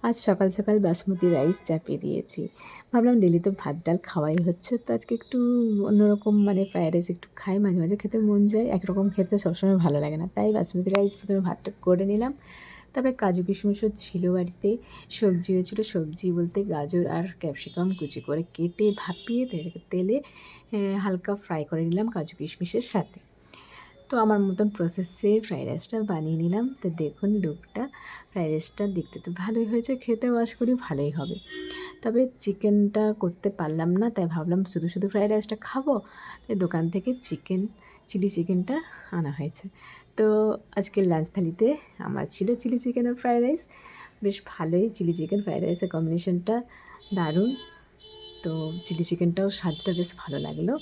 আজ সকাল সকাল বাসমতি রাইস চাপিয়ে দিয়েছি। ভাবলাম ডেলি তো ভাত ডাল খাওয়াই হচ্ছে, তো আজকে একটু অন্যরকম মানে ফ্রায়েড রাইস একটু খাই, মাঝে মাঝে খেতে মন যায়। একরকম খেতে সবসময় ভালো লাগে না, তাই বাসমতি রাইস প্রথমে ভাতটা করে নিলাম। তারপরে কাজু কিশমিশও ছিল বাড়িতে, সবজিও ছিল। সবজি বলতে গাজর আর ক্যাপসিকাম কুচি করে কেটে ভাপিয়ে তেলে হালকা ফ্রাই করে নিলাম কাজু কিশমিশের সাথে। তো আমার মতন প্রসেসে ফ্রাইড রাইসটা বানিয়ে নিলাম। তো দেখুন লুকটা, ফ্রাইড রাইসটা দেখতে তো ভালোই হয়েছে, খেতেও আশা করি ভালোই হবে। তবে চিকেনটা করতে পারলাম না, তাই ভাবলাম শুধু শুধু ফ্রাইড রাইসটা খাবো, তাই দোকান থেকে চিলি চিকেনটা আনা হয়েছে। তো আজকের লাঞ্চ থালিতে আমার ছিল চিলি চিকেন আর ফ্রাইড রাইস। বেশ ভালোই, চিলি চিকেন ফ্রাইড রাইসের কম্বিনেশনটা দারুণ। তো চিলি চিকেনটাও স্বাদটা বেশ ভালো লাগলো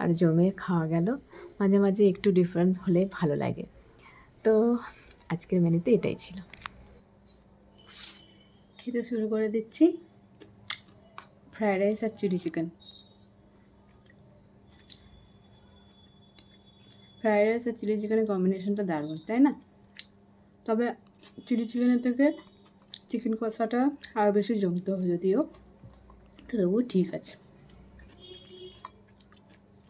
আর জমে খাওয়া গেল। মাঝে মাঝে একটু ডিফারেন্স হলে ভালো লাগে। তো আজকের মেনুতে এটাই ছিল। খেতে শুরু করে দিচ্ছি ফ্রায়েড রাইস আর চিলি চিকেন। ফ্রায়েড রাইস আর চিলি চিকেনের কম্বিনেশনটা দারুণ, তাই না? তবে চিলি চিকেনের থেকে চিকেন কষাটা আরও বেশি জমতো যদিও, তবুও ঠিক আছে।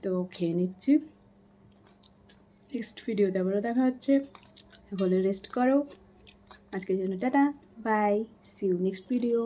তো খেয়ে নিচ্ছি। নেক্সট ভিডিওতে আবারও দেখা হচ্ছে। সকলে রেস্ট করো। আজকের জন্য টাটা, bye, see you next video.